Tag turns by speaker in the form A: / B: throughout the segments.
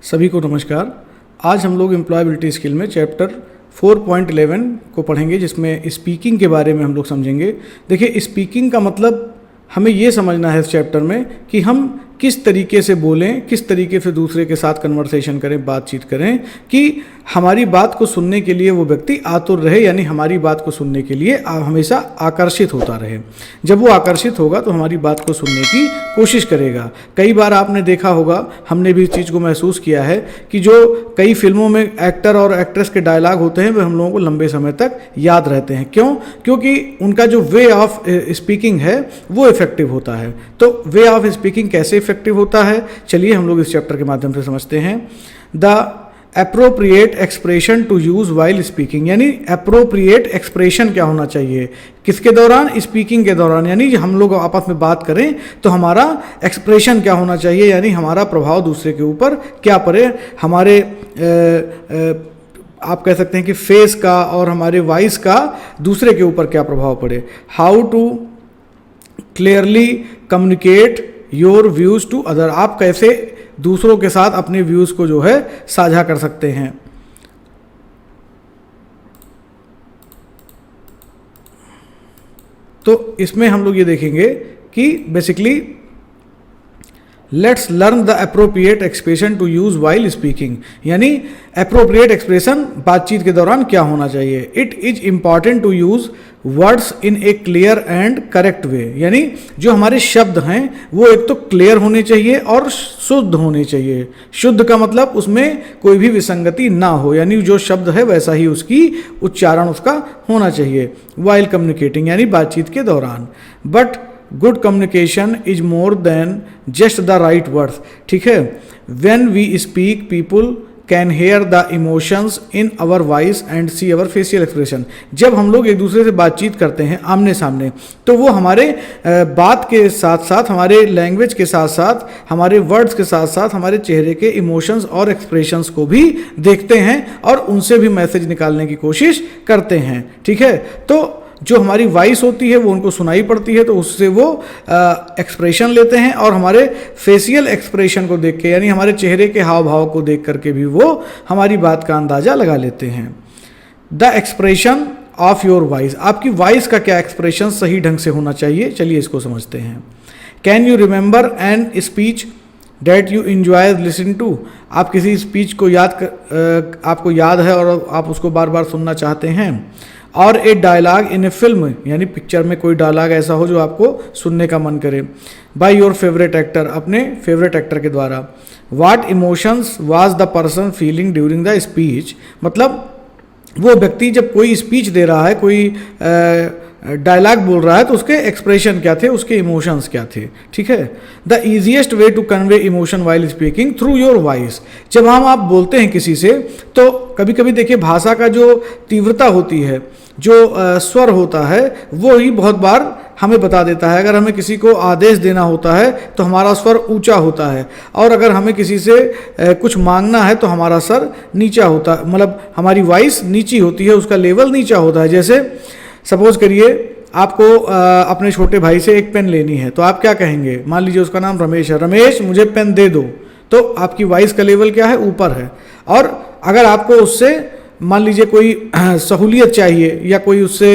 A: सभी को नमस्कार। आज हम लोग एम्प्लॉयबिलिटी स्किल में चैप्टर 4.11 को पढ़ेंगे, जिसमें स्पीकिंग के बारे में हम लोग समझेंगे। देखिए, स्पीकिंग का मतलब हमें ये समझना है इस चैप्टर में कि हम किस तरीके से बोलें, किस तरीके से दूसरे के साथ कन्वर्सेशन करें, बातचीत करें कि हमारी बात को सुनने के लिए वो व्यक्ति आतुर रहे, यानी हमारी बात को सुनने के लिए हमेशा आकर्षित होता रहे। जब वो आकर्षित होगा तो हमारी बात को सुनने की कोशिश करेगा। कई बार आपने देखा होगा, हमने भी इस चीज़ को महसूस किया है कि जो कई फिल्मों में एक्टर और एक्ट्रेस के डायलॉग होते हैं वे हम लोगों को लंबे समय तक याद रहते हैं। क्यों? क्योंकि उनका जो वे ऑफ स्पीकिंग है वो इफेक्टिव होता है। तो वे ऑफ स्पीकिंग कैसे इफेक्टिव होता है, चलिए हम लोग इस चैप्टर के माध्यम से समझते हैं। The appropriate expression to use while speaking, यानी अप्रोप्रिएट एक्सप्रेशन क्या होना चाहिए, किसके दौरान? स्पीकिंग के दौरान। यानी हम लोग आपस में बात करें तो हमारा एक्सप्रेशन क्या होना चाहिए, यानी हमारा प्रभाव दूसरे के ऊपर क्या पड़े, हमारे आप कह सकते हैं कि फेस का और हमारे वॉइस का दूसरे के ऊपर क्या प्रभाव पड़े। How to clearly communicate your views to other, आप कैसे दूसरों के साथ अपने व्यूज को जो है साझा कर सकते हैं। तो इसमें हम लोग ये देखेंगे कि basically let's learn the appropriate expression to use while speaking, यानी अप्रोप्रिएट एक्सप्रेशन बातचीत के दौरान क्या होना चाहिए। It is important to use words in a clear and correct way, यानी जो हमारे शब्द हैं वो एक तो क्लियर होने चाहिए और शुद्ध होने चाहिए। शुद्ध का मतलब उसमें कोई भी विसंगति ना हो, यानी जो शब्द है वैसा ही उसकी उच्चारण उसका होना चाहिए वाइल कम्युनिकेटिंग, यानी बातचीत के दौरान। But good communication is more than just the right words, ठीक है। When we speak people can hear the emotions in our voice and see our facial expression. जब हम लोग एक दूसरे से बातचीत करते हैं आमने सामने, तो वो हमारे बात के साथ साथ, हमारे लैंग्वेज के साथ साथ, हमारे वर्ड्स के साथ साथ हमारे चेहरे के इमोशंस और एक्सप्रेशंस को भी देखते हैं और उनसे भी मैसेज निकालने की कोशिश करते हैं, ठीक है। तो जो हमारी वॉइस होती है वो उनको सुनाई पड़ती है, तो उससे वो एक्सप्रेशन लेते हैं और हमारे फेशियल एक्सप्रेशन को देख के, यानी हमारे चेहरे के हाव भाव को देख करके भी वो हमारी बात का अंदाज़ा लगा लेते हैं। The expression of your voice, आपकी वॉइस का क्या एक्सप्रेशन सही ढंग से होना चाहिए, चलिए इसको समझते हैं। Can you remember an speech that you enjoy listen to, आप किसी स्पीच को आपको याद है और आप उसको बार बार सुनना चाहते हैं। और ए डायलॉग इन ए फिल्म, यानी पिक्चर में कोई डायलॉग ऐसा हो जो आपको सुनने का मन करे। बाय योर फेवरेट एक्टर, अपने फेवरेट एक्टर के द्वारा। What emotions was the person feeling during the speech, मतलब वो व्यक्ति जब कोई स्पीच दे रहा है, कोई डायलॉग बोल रहा है, तो उसके एक्सप्रेशन क्या थे, उसके इमोशंस क्या थे, ठीक है। The easiest way to convey emotion while speaking through your voice, जब आप बोलते हैं किसी से तो कभी कभी देखिए भाषा का जो तीव्रता होती है, जो स्वर होता है, वो ही बहुत बार हमें बता देता है। अगर हमें किसी को आदेश देना होता है तो हमारा स्वर ऊंचा होता है, और अगर हमें किसी से कुछ मांगना है तो हमारा स्वर नीचा होता है, मतलब हमारी वॉइस नीची होती है, उसका लेवल नीचा होता है। जैसे सपोज करिए आपको अपने छोटे भाई से एक पेन लेनी है, तो आप क्या कहेंगे? मान लीजिए उसका नाम रमेश है, रमेश मुझे पेन दे दो, तो आपकी वॉइस का लेवल क्या है? ऊपर है। और अगर आपको उससे मान लीजिए कोई सहूलियत चाहिए या कोई उससे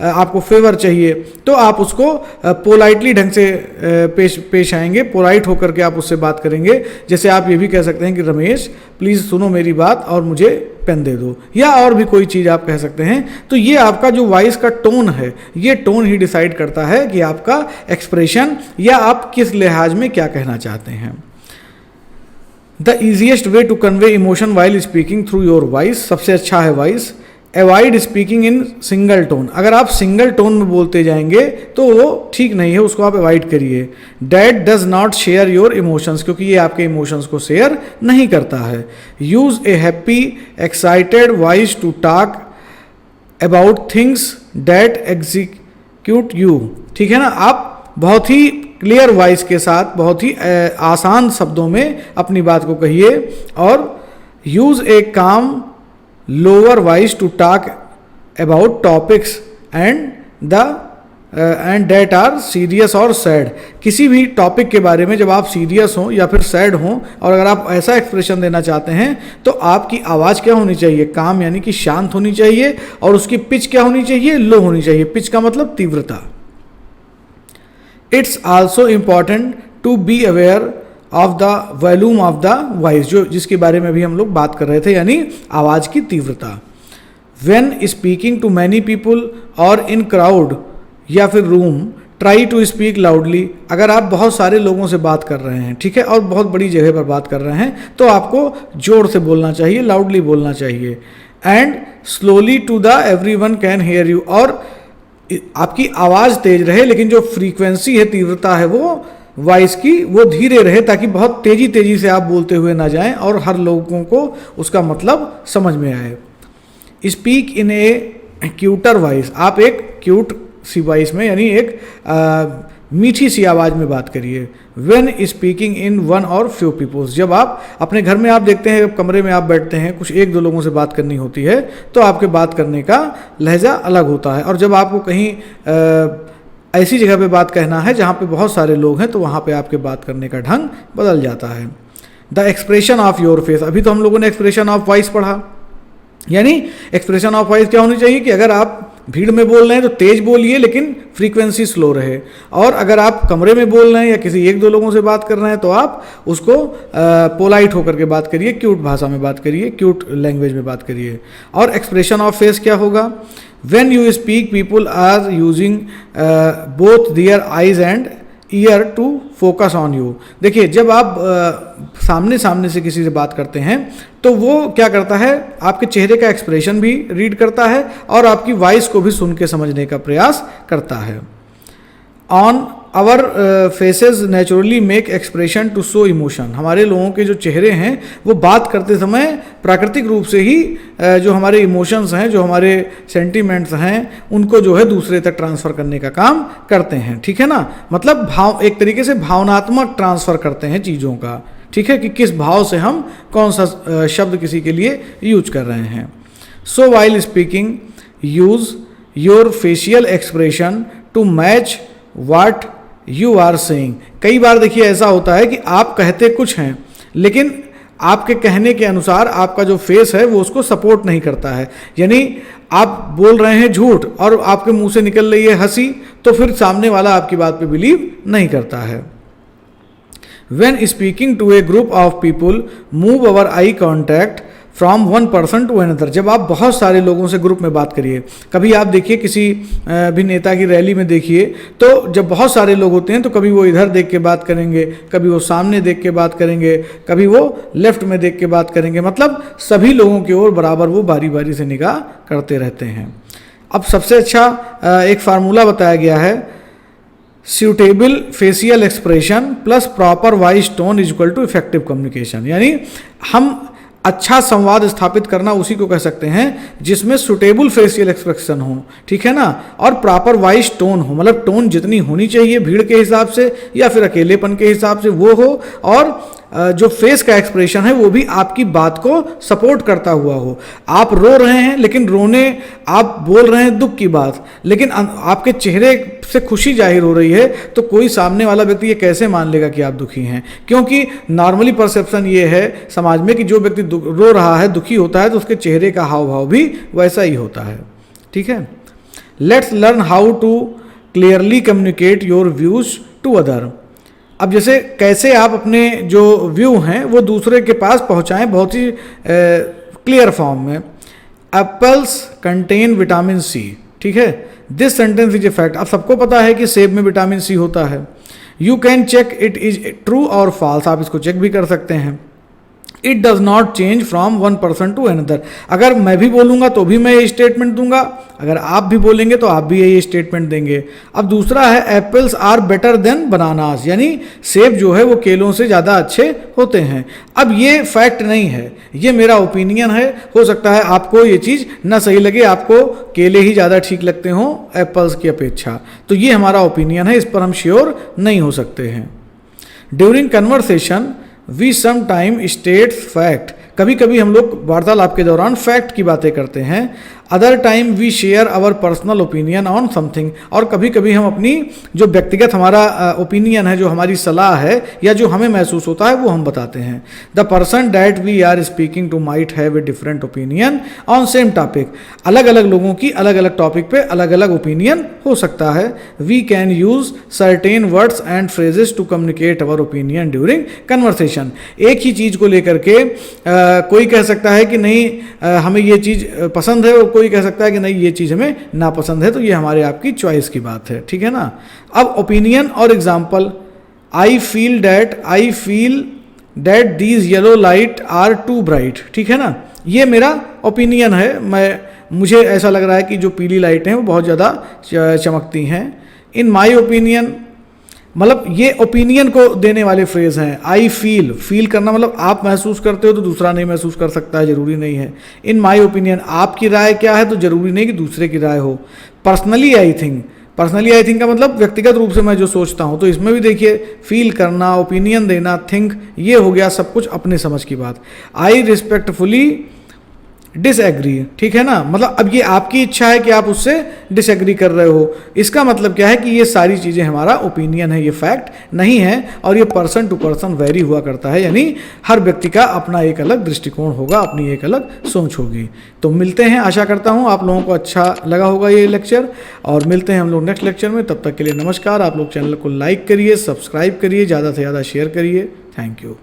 A: आपको फेवर चाहिए, तो आप उसको पोलाइटली ढंग से पेश आएंगे, पोलाइट होकर के आप उससे बात करेंगे। जैसे आप ये भी कह सकते हैं कि रमेश प्लीज़ सुनो मेरी बात और मुझे पेन दे दो, या और भी कोई चीज़ आप कह सकते हैं। तो ये आपका जो वॉइस का टोन है, ये टोन ही डिसाइड करता है कि आपका एक्सप्रेशन या आप किस लिहाज में क्या कहना चाहते हैं। The easiest way to convey emotion while speaking through your voice, सबसे अच्छा है voice. Avoid speaking in single tone, अगर आप सिंगल टोन में बोलते जाएंगे तो वो ठीक नहीं है, उसको आप अवॉइड करिए। That does not share your emotions, क्योंकि ये आपके इमोशंस को शेयर नहीं करता है। Use a happy excited voice to talk about things that execute you, ठीक है ना। आप बहुत ही क्लियर वॉइस के साथ, बहुत ही आसान शब्दों में अपनी बात को कहिए। और use a calm lower voice to talk about topics and the end that are serious और सैड। किसी भी टॉपिक के बारे में जब आप सीरियस हों या फिर सैड हों और अगर आप ऐसा एक्सप्रेशन देना चाहते हैं तो आपकी आवाज़ क्या होनी चाहिए, काम यानी कि शांत होनी चाहिए, और उसकी पिच क्या होनी चाहिए, लो होनी चाहिए। पिच का मतलब तीव्रता। It's also important to be aware of the volume of the voice, जो जिसके बारे में भी हम लोग बात कर रहे थे, यानी आवाज़ की तीव्रता। When speaking to many people और इन क्राउड या फिर room, try to speak loudly. अगर आप बहुत सारे लोगों से बात कर रहे हैं, ठीक है, और बहुत बड़ी जगह पर बात कर रहे हैं, तो आपको जोर से बोलना चाहिए, लाउडली बोलना चाहिए। And slowly to the everyone can hear you, और आपकी आवाज़ तेज रहे लेकिन जो फ्रीक्वेंसी है, तीव्रता है वो वॉइस की, वो धीरे रहे, ताकि बहुत तेजी से आप बोलते हुए ना जाएं और हर लोगों को उसका मतलब समझ में आए। Speak in A cuter voice, आप एक क्यूट सी वॉइस में यानी एक मीठी सी आवाज़ में बात करिए। व्हेन स्पीकिंग इन वन और फ्यू पीपल्स, जब आप अपने घर में आप देखते हैं, कमरे में आप बैठते हैं, कुछ एक दो लोगों से बात करनी होती है, तो आपके बात करने का लहजा अलग होता है। और जब आपको कहीं ऐसी जगह पे बात कहना है जहाँ पे बहुत सारे लोग हैं, तो वहाँ पे आपके बात करने का ढंग बदल जाता है। The expression of your face, अभी तो हम लोगों ने एक्सप्रेशन ऑफ वॉइस पढ़ा, यानी एक्सप्रेशन ऑफ वॉइस क्या होनी चाहिए कि अगर आप भीड़ में बोल रहे हैं तो तेज बोलिए लेकिन फ्रीक्वेंसी स्लो रहे, और अगर आप कमरे में बोल रहे हैं या किसी एक दो लोगों से बात कर रहे हैं तो आप उसको पोलाइट होकर के बात करिए, क्यूट भाषा में बात करिए, क्यूट लैंग्वेज में बात करिए। और एक्सप्रेशन ऑफ फेस क्या होगा? When you speak people are using both their eyes and ear to focus on you. देखिए, जब आप सामने से किसी से बात करते हैं तो वो क्या करता है, आपके चेहरे का एक्सप्रेशन भी रीड करता है और आपकी वॉइस को भी सुन के समझने का प्रयास करता है। On our faces naturally make expression to show emotion, हमारे लोगों के जो चेहरे हैं वो बात करते समय प्राकृतिक रूप से ही जो हमारे इमोशंस हैं, जो हमारे सेंटीमेंट्स हैं, उनको जो है दूसरे तक ट्रांसफ़र करने का काम करते हैं। ठीक है ना, मतलब भाव, एक तरीके से भावनात्मक ट्रांसफ़र करते हैं चीज़ों का। ठीक है, कि किस भाव से हम कौन सा शब्द किसी के लिए यूज कर रहे हैं। So while speaking use your facial expression to match what you are saying. कई बार देखिए ऐसा होता है कि आप कहते कुछ हैं लेकिन आपके कहने के अनुसार आपका जो फेस है वो उसको सपोर्ट नहीं करता है, यानी आप बोल रहे हैं झूठ और आपके मुंह से निकल रही है हंसी, तो फिर सामने वाला आपकी बात पे बिलीव नहीं करता है। When speaking to a group of people, move our eye contact from one person to another. जब आप बहुत सारे लोगों से ग्रुप में बात करिए, कभी आप देखिए किसी भी नेता की रैली में देखिए, तो जब बहुत सारे लोग होते हैं तो कभी वो इधर देख के बात करेंगे, कभी वो सामने देख के बात करेंगे, कभी वो लेफ्ट में देख के बात करेंगे, मतलब सभी लोगों की ओर बराबर वो बारी बारी से निगाह करते रहते हैं। अब सबसे अच्छा एक फार्मूला बताया गया है, suitable facial expression plus proper voice tone is equal to effective communication. यानी हम अच्छा संवाद स्थापित करना उसी को कह सकते हैं जिसमें सूटेबल फेशियल एक्सप्रेशन हो, ठीक है ना, और प्रॉपर वॉइस टोन हो, मतलब टोन जितनी होनी चाहिए भीड़ के हिसाब से या फिर अकेलेपन के हिसाब से वो हो, और जो फेस का एक्सप्रेशन है वो भी आपकी बात को सपोर्ट करता हुआ हो। आप रो रहे हैं लेकिन रोने, आप बोल रहे हैं दुख की बात, लेकिन आपके चेहरे से खुशी जाहिर हो रही है, तो कोई सामने वाला व्यक्ति ये कैसे मान लेगा कि आप दुखी हैं? क्योंकि नॉर्मली परसेप्शन ये है समाज में कि जो व्यक्ति रो रहा है, दुखी होता है, तो उसके चेहरे का हाव भाव भी वैसा ही होता है। ठीक है, let's learn how to clearly communicate your views to other. अब जैसे कैसे आप अपने जो व्यू हैं वो दूसरे के पास पहुंचाएं बहुत ही क्लियर फॉर्म में। एप्पल्स कंटेन विटामिन सी, ठीक है, this sentence is a fact. अब सबको पता है कि सेब में विटामिन सी होता है। You can check it is true और फॉल्स, आप इसको चेक भी कर सकते हैं। It does not change from one person to another, अगर मैं भी बोलूँगा तो भी मैं ये स्टेटमेंट दूंगा, अगर आप भी बोलेंगे तो आप भी ये स्टेटमेंट देंगे। अब दूसरा है apples are better than bananas, यानी सेब जो है वो केलों से ज़्यादा अच्छे होते हैं। अब ये फैक्ट नहीं है, ये मेरा ओपिनियन है, हो सकता है आपको ये चीज़ ना सही लगे, आपको केले ही ज़्यादा ठीक लगते हों एप्पल्स की अपेक्षा, तो ये हमारा ओपिनियन है, इस पर हम श्योर नहीं हो सकते हैं। During conversation we some time states fact, कभी कभी हम लोग वार्तालाप के दौरान फैक्ट की बातें करते हैं। Other time we share our personal opinion on something, और कभी कभी हम अपनी जो व्यक्तिगत हमारा ओपिनियन है, जो हमारी सलाह है या जो हमें महसूस होता है वो हम बताते हैं। The person that we are speaking to might have a different opinion on same topic, अलग अलग लोगों की अलग अलग टॉपिक पे अलग अलग ओपिनियन हो सकता है। We can use certain words and phrases to communicate our opinion during conversation. एक ही चीज़ को लेकर के कोई कह सकता है कि नहीं हमें ये चीज़ पसंद है, और कोई कह सकता है कि नहीं ये चीज़ हमें नापसंद है, तो ये हमारे आपकी चॉइस की बात है, ठीक है ना। अब ओपिनियन और example, I feel that these yellow light are too bright, ठीक है ना, ये मेरा ओपिनियन है, मुझे ऐसा लग रहा है कि जो पीली लाइटें हैं वो बहुत ज़्यादा चमकती हैं। इन माई ओपिनियन, मतलब ये ओपिनियन को देने वाले फ्रेज हैं। आई फील करना मतलब आप महसूस करते हो तो दूसरा नहीं महसूस कर सकता है, जरूरी नहीं है। इन माई ओपिनियन, आपकी राय क्या है तो जरूरी नहीं कि दूसरे की राय हो। पर्सनली आई थिंक का मतलब व्यक्तिगत रूप से मैं जो सोचता हूँ, तो इसमें भी देखिए फील करना, ओपिनियन देना, थिंक, ये हो गया सब कुछ अपने समझ की बात। आई रिस्पेक्टफुली डिसएग्री, ठीक है ना, मतलब अब ये आपकी इच्छा है कि आप उससे डिसएग्री कर रहे हो, इसका मतलब क्या है कि ये सारी चीज़ें हमारा ओपिनियन है, ये फैक्ट नहीं है, और ये पर्सन टू पर्सन वेरी हुआ करता है, यानी हर व्यक्ति का अपना एक अलग दृष्टिकोण होगा, अपनी एक अलग सोच होगी। तो मिलते हैं, आशा करता हूँ आप लोगों को अच्छा लगा होगा ये लेक्चर, और मिलते हैं हम लोग नेक्स्ट लेक्चर में। तब तक के लिए नमस्कार। आप लोग चैनल को लाइक करिए, सब्सक्राइब करिए, ज़्यादा से ज़्यादा शेयर करिए। Thank you.